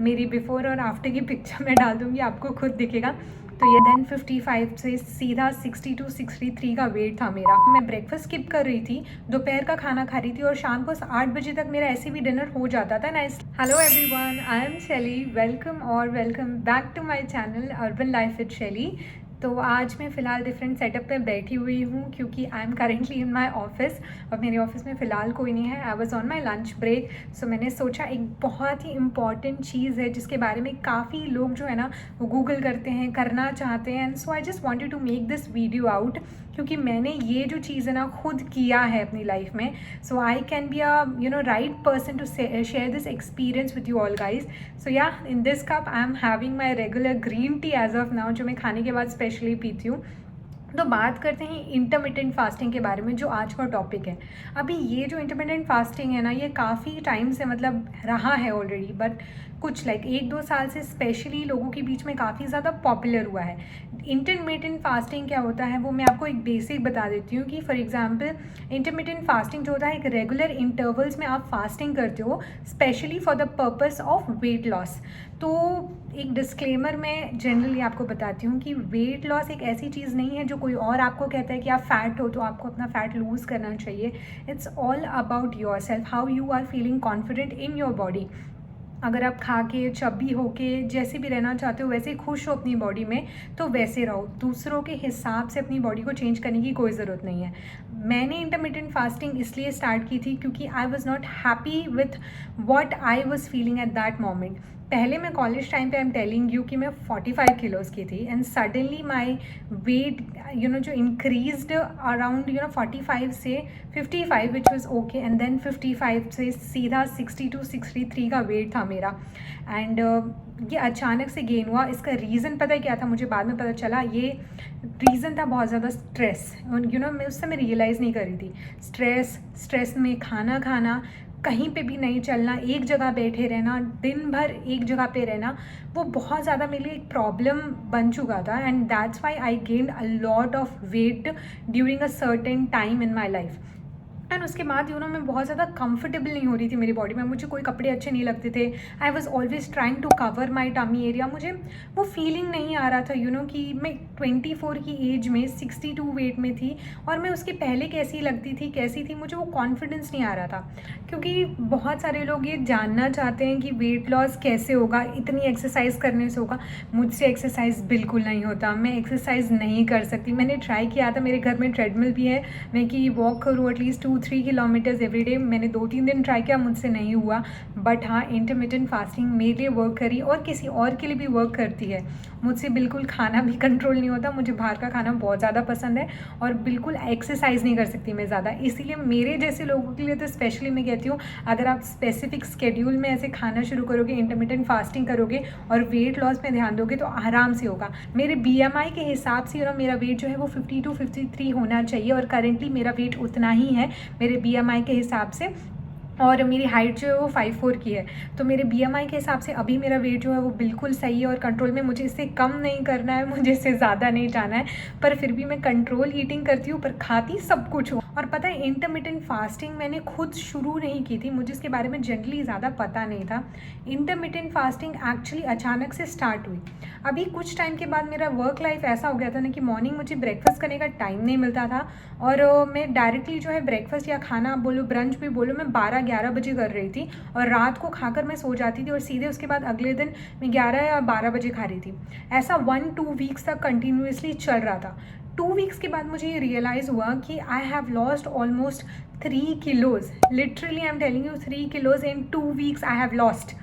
मेरी बिफ़ोर और आफ्टर की पिक्चर मैं डाल दूँगी, आपको खुद दिखेगा। तो ये देन 55 से सीधा 62 63 का वेट था मेरा। मैं ब्रेकफास्ट स्किप कर रही थी, दोपहर का खाना खा रही थी और शाम को 8 बजे तक मेरा ऐसे भी डिनर हो जाता था। Hello everyone, I am Shaili. Welcome back to my channel urban life with Shaili. तो आज मैं फ़िलहाल डिफरेंट सेटअप पे बैठी हुई हूँ क्योंकि I am currently in my office और मेरे ऑफिस में फ़िलहाल कोई नहीं है। I was on my lunch break. So मैंने सोचा एक बहुत ही इम्पॉर्टेंट चीज़ है जिसके बारे में काफ़ी लोग जो है ना वो गूगल करते हैं, करना चाहते हैं। And so I just wanted to make this video out क्योंकि मैंने ये जो चीज़ है ना खुद किया है अपनी लाइफ में। So I can be a right person to share this experience with you all guys. So yeah in this cup I am having my regular green tea as of now, जो मैं खाने के बाद specially पीती हूँ। तो बात करते हैं इंटरमिटेंट फास्टिंग के बारे में, जो आज का टॉपिक है। अभी ये जो इंटरमिटेंट फास्टिंग है ना, ये काफ़ी टाइम से मतलब रहा है ऑलरेडी, बट कुछ लाइक 1-2 साल से स्पेशली लोगों के बीच में काफ़ी ज़्यादा पॉपुलर हुआ है। इंटरमिटेंट फास्टिंग क्या होता है वो मैं आपको एक बेसिक बता देती हूँ कि फॉर एग्जांपल इंटरमिटेंट फास्टिंग जो होता है एक रेगुलर इंटरवल्स में आप फास्टिंग करते हो specially for the purpose of weight loss. तो एक डिस्क्लेमर मैं जनरली आपको बताती हूँ कि वेट लॉस एक ऐसी चीज़ नहीं है जो कोई और आपको कहता है कि आप फैट हो तो आपको अपना फैट लूज़ करना चाहिए। It's all about your self, how you are feeling confident in your body. अगर आप खा के चबी होके जैसे भी रहना चाहते हो, वैसे खुश हो अपनी बॉडी में, तो वैसे रहो। दूसरों के हिसाब से अपनी बॉडी को चेंज करने की कोई ज़रूरत नहीं है। मैंने इंटरमिटेंट फास्टिंग इसलिए स्टार्ट की थी क्योंकि I was not happy with what I was feeling at that moment. पहले मैं कॉलेज टाइम पे आई एम टेलिंग यू कि मैं 45 किलोज़ की थी एंड सडनली माई वेट जो इंक्रीज्ड अराउंड 45 से 55 which was okay, and then 55 से सीधा 62 63 का वेट था मेरा। एंड ये अचानक से गेन हुआ। इसका रीज़न पता है क्या था, मुझे बाद में पता चला। ये रीज़न था बहुत ज़्यादा स्ट्रेस। मैं उस समय रियलाइज़ नहीं कर रही थी। स्ट्रेस में खाना खाना, कहीं पे भी नहीं चलना, एक जगह बैठे रहना, दिन भर एक जगह पे रहना, वो बहुत ज़्यादा मेरे लिए एक प्रॉब्लम बन चुका था। And that's why I gained a lot of weight during a certain time in my life. And उसके बाद मैं बहुत ज़्यादा कंफर्टेबल नहीं हो रही थी मेरी बॉडी में। मुझे कोई कपड़े अच्छे नहीं लगते थे। I was always trying to cover my tummy area. मुझे वो फीलिंग नहीं आ रहा था कि मैं 24 की एज में 62 वेट में थी और मैं उसके पहले कैसी थी मुझे वो कॉन्फिडेंस नहीं आ रहा था। क्योंकि बहुत सारे लोग ये जानना चाहते हैं कि वेट लॉस कैसे होगा, इतनी एक्सरसाइज करने से होगा। मुझसे एक्सरसाइज बिल्कुल नहीं होता, मैं एक्सरसाइज नहीं कर सकती। मैंने ट्राई किया था, मेरे घर में ट्रेडमिल भी है, मैं कि वॉक करूँ एटलीस्ट 2-3 किलोमीटर्स एवरीडे। मैंने 2-3 दिन ट्राई किया, मुझसे नहीं हुआ। बट हाँ, इंटरमिटेंट फास्टिंग मेरे लिए वर्क करी और किसी और के लिए भी वर्क करती है। मुझसे बिल्कुल खाना भी कंट्रोल नहीं होता, मुझे बाहर का खाना बहुत ज़्यादा पसंद है और बिल्कुल एक्सरसाइज नहीं कर सकती मैं ज़्यादा। इसीलिए मेरे जैसे लोगों के लिए तो स्पेशली मैं कहती हूँ, अगर आप स्पेसिफिक स्केड्यूल में ऐसे खाना शुरू करोगे, इंटरमिटेंट फास्टिंग करोगे और वेट लॉस में ध्यान दोगे तो आराम से होगा। मेरे BMI के हिसाब से मेरा वेट जो है वो 52-53 होना चाहिए और करेंटली मेरा वेट उतना ही है मेरे BMI के हिसाब से। और मेरी हाइट जो है वो 5'4" की है। तो मेरे BMI के हिसाब से अभी मेरा वेट जो है वो बिल्कुल सही है और कंट्रोल में। मुझे इससे कम नहीं करना है, मुझे इससे ज़्यादा नहीं जाना है, पर फिर भी मैं कंट्रोल ईटिंग करती हूँ, पर खाती सब कुछ हूँ। और पता है, इंटरमिटेंट फास्टिंग मैंने खुद शुरू नहीं की थी, मुझे इसके बारे में जनरली ज़्यादा पता नहीं था। इंटरमिटेंट फास्टिंग एक्चुअली अचानक से स्टार्ट हुई। अभी कुछ टाइम के बाद मेरा वर्क लाइफ ऐसा हो गया था ना कि मॉर्निंग मुझे ब्रेकफास्ट करने का टाइम नहीं मिलता था और मैं डायरेक्टली जो है ब्रेकफास्ट या खाना बोलो, ब्रंच भी बोलो, मैं 12-11 बजे कर रही थी और रात को खाकर मैं सो जाती थी और सीधे उसके बाद अगले दिन मैं 11 या 12 बजे खा रही थी। ऐसा 1-2 वीक्स तक कंटिन्यूसली चल रहा था। 2 वीक्स के बाद मुझे ये रियलाइज़ हुआ कि I have lost almost 3 kilos. Literally I am telling you, 3 kilos in 2 weeks I have lost,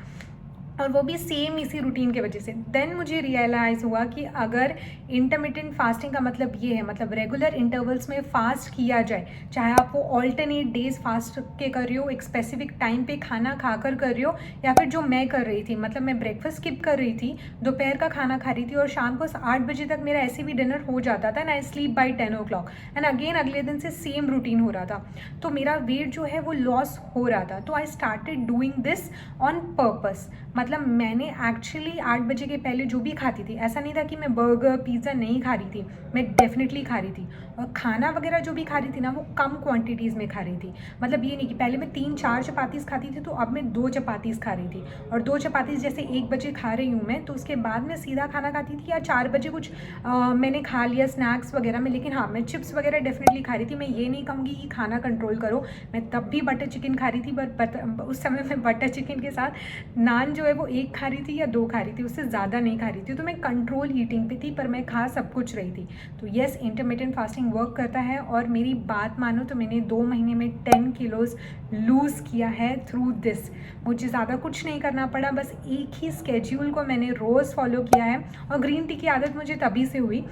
और वो भी सेम इसी रूटीन की वजह से। देन मुझे रियलाइज़ हुआ कि अगर इंटरमिटेंट फास्टिंग का मतलब ये है, मतलब रेगुलर इंटरवल्स में फास्ट किया जाए, चाहे आप वो ऑल्टरनेट डेज फास्ट के कर रहे हो, एक स्पेसिफिक टाइम पे खाना खाकर कर रहे हो, या फिर जो मैं कर रही थी, मतलब मैं ब्रेकफास्ट स्किप कर रही थी, दोपहर का खाना खा रही थी और शाम को 8 बजे तक मेरा ऐसे भी डिनर हो जाता था, and I sleep by 10 o'clock and again अगले दिन से सेम रूटीन हो रहा था, तो मेरा वेट जो है वो लॉस हो रहा था। तो I started doing this on purpose. मतलब मैंने एक्चुअली 8 बजे के पहले जो भी खाती थी, ऐसा नहीं था कि मैं बर्गर पिज़्ज़ा नहीं खा रही थी, मैं डेफिनेटली खा रही थी। और खाना वगैरह जो भी खा रही थी ना, वो कम क्वांटिटीज़ में खा रही थी। मतलब ये नहीं कि पहले मैं 3-4 चपातीस खाती थी, तो अब मैं 2 चपातीस खा रही थी। और 2 चपातीस जैसे 1 बजे खा रही हूँ मैं, तो उसके बाद मैं सीधा खाना खाती थी, या 4 बजे कुछ मैंने खा लिया स्नैक्स वगैरह में। लेकिन हाँ, मैं चिप्स वगैरह डेफिनेटली खा रही थी। मैं ये नहीं कहूँगी कि खाना कंट्रोल करो, मैं तब भी बटर चिकन खा रही थी, बट उस समय मैं बटर चिकन के साथ नान जो है वो 1 खा रही थी या 2 खा रही थी, उससे ज़्यादा नहीं खा रही थी। तो मैं कंट्रोल ईटिंग पे थी, पर मैं खा सब कुछ रही थी। तो येस, इंटरमिटेंट फास्टिंग वर्क करता है। और मेरी बात मानो तो मैंने 2 महीने में 10 किलोज़ लूज़ किया है थ्रू दिस। मुझे ज़्यादा कुछ नहीं करना पड़ा, बस एक ही स्केड्यूल को मैंने रोज़ फॉलो किया है। और ग्रीन टी की आदत मुझे तभी से हुई।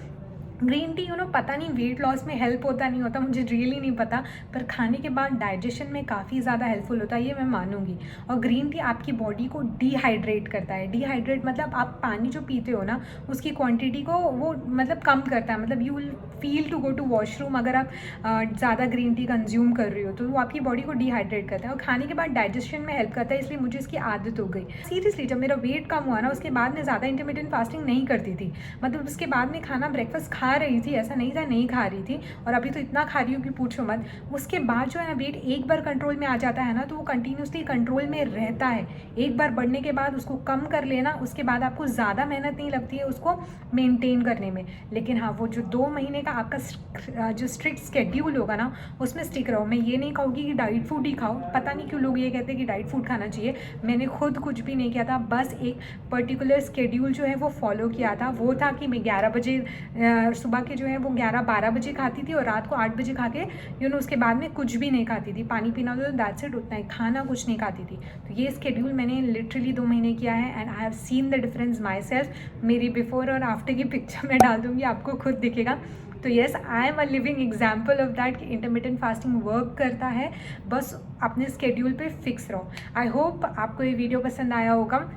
ग्रीन टी पता नहीं वेट लॉस में हेल्प होता नहीं होता, मुझे रियली नहीं पता, पर खाने के बाद डाइजेशन में काफ़ी ज़्यादा हेल्पफुल होता है, ये मैं मानूंगी। और ग्रीन टी आपकी बॉडी को डिहाइड्रेट करता है। डिहाइड्रेट मतलब आप पानी जो पीते हो ना, उसकी क्वांटिटी को वो मतलब कम करता है। मतलब you will feel to go to washroom अगर आप ज़्यादा ग्रीन टी कंज्यूम कर रही हो, तो वो आपकी बॉडी को डिहाइड्रेट करता है और खाने के बाद डाइजेशन में हेल्प करता है। इसलिए मुझे इसकी आदत हो गई। सीरियसली जब मेरा वेट कम हुआ ना, उसके बाद मैं ज़्यादा इंटरमिटेंट फास्टिंग नहीं करती थी। मतलब उसके बाद में खाना ब्रेकफास्ट खा रही थी, ऐसा नहीं था नहीं खा रही थी। और अभी तो इतना खा रही हूँ कि पूछो मत। उसके बाद जो है ना, वेट एक बार कंट्रोल में आ जाता है ना, तो वो कंटिन्यूसली कंट्रोल में रहता है। एक बार बढ़ने के बाद उसको कम कर लेना, उसके बाद आपको ज़्यादा मेहनत नहीं लगती है उसको मेंटेन करने में। लेकिन हाँ, वो जो 2 महीने का आपका जो स्ट्रिक्ट स्केड्यूल होगा ना, उसमें स्टिक रहो। मैं ये नहीं कहूँगी कि डाइट फूड ही खाओ। पता नहीं क्यों लोग ये कहते हैं कि डाइट फूड खाना चाहिए। मैंने खुद कुछ भी नहीं किया था, बस एक पर्टिकुलर स्केड्यूल जो है वो फॉलो किया था। वो था कि मैं 11 बजे सुबह के जो है वो 11-12 बजे खाती थी, और रात को 8 बजे खा के उसके बाद में कुछ भी नहीं खाती थी। पानी पीना तो दैट्स इट, उतना ही, खाना कुछ नहीं खाती थी। तो ये स्केड्यूल मैंने लिटरली 2 महीने किया है, and I have seen the difference my self. मेरी बिफोर और आफ्टर की पिक्चर मैं डाल दूँगी, आपको खुद दिखेगा। तो yes, I am a living example of that कि इंटरमिटेंट फास्टिंग वर्क करता है। बस अपने स्केड्यूल पे फिक्स रहो। आई होप आपको ये वीडियो पसंद आया होगा।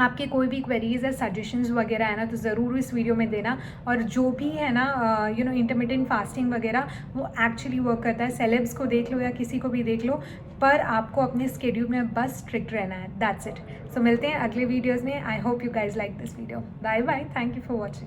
आपके कोई भी क्वेरीज है, सजेशंस वगैरह है ना, तो ज़रूर इस वीडियो में देना। और जो भी है ना इंटरमिटेंट फास्टिंग वगैरह, वो एक्चुअली वर्क करता है। सेलेब्स को देख लो या किसी को भी देख लो, पर आपको अपने स्केड्यूल में बस स्ट्रिक्ट रहना है, दैट्स इट। सो मिलते हैं अगले वीडियोज़ में। I hope you guys like this video. Bye bye, thank you for watching.